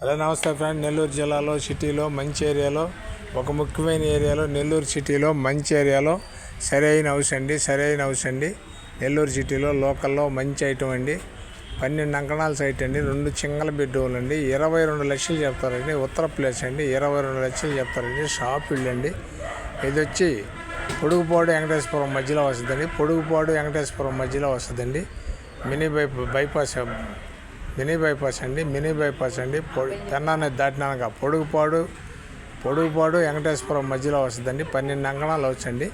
Hello నమస్తే friend. Nellore జిల్లాలో సిటీలో మంచి ఏరియాలో ఒక ముఖ్యమైన ఏరియాలో నెల్లూరు సిటీలో మంచి ఏరియాలో సరైన హౌస్ అండి. నెల్లూరు సిటీలో లోకల్లో మంచి ఐటమ్ అండి. 12 అంకణాల సైట్ అండి. 2 సింగిల్ బెడ్రూమ్లు అండి. 22 లక్షలు చెప్తారండి. ఉత్తర ప్లేస్ అండి. 22 లక్షలు చెప్తారండి. షాప్ ఇల్లు అండి. ఇది వచ్చి పొడుగుపాడు వెంకటేశ్వరం మధ్యలో వస్తుందండి. వెంకటేశ్వరం మధ్యలో వస్తుందండి. మినీ బైపాస్ అండి. పెన్నా నది దాటినాక పొడుగుపాడు వెంకటేశ్వరం మధ్యలో వస్తుందండి. 12 అంకణాలు వచ్చండి.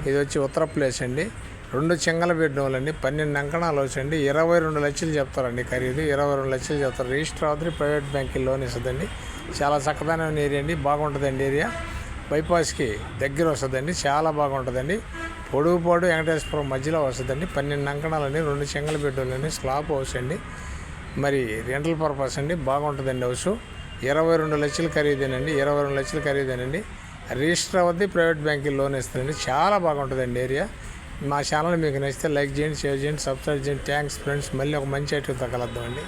ఇది వచ్చి ఉత్తర ప్లేస్ అండి. 2 సింగిల్ బెడ్రూమ్లు అండి. 12 అంకణాలు వచ్చండి. 22 లక్షలు చెప్తారండి ఖరీదు. 22 లక్షలు చెప్తారు. రిజిస్టర్ అవుతుంది. ప్రైవేట్ బ్యాంకుకి లోన్ ఇస్తుందండి. చాలా చక్కదైన ఏరియా అండి. బాగుంటుందండి ఏరియా. బైపాస్కి దగ్గర వస్తుందండి. చాలా బాగుంటుందండి. పొడుగుపాడు వెంకటేశ్వరం మధ్యలో వస్తుందండి. 12 అంకణాలండి. 2 సింగిల్ బెడ్రూమ్లు అండి. స్లాబ్ హౌస్ అండి. మరి రెంటల్ పర్పస్ అండి. బాగుంటుందండి హౌస్. 22 లక్షలు ఖరీదేనండి. 22 లక్షలు ఖరీదేనండి. రిజిస్టర్ అవుద్ది. ప్రైవేట్ బ్యాంకుకి లోన్ ఇస్తుందండి. చాలా బాగుంటుందండి ఏరియా. మా ఛానల్ మీకు నచ్చితే లైక్ చేయండి, షేర్ చేయండి, సబ్స్క్రైబ్ చేయండి. Thanks friends. మళ్ళీ ఒక మంచి ఐటమ్తో కలుద్దామండి.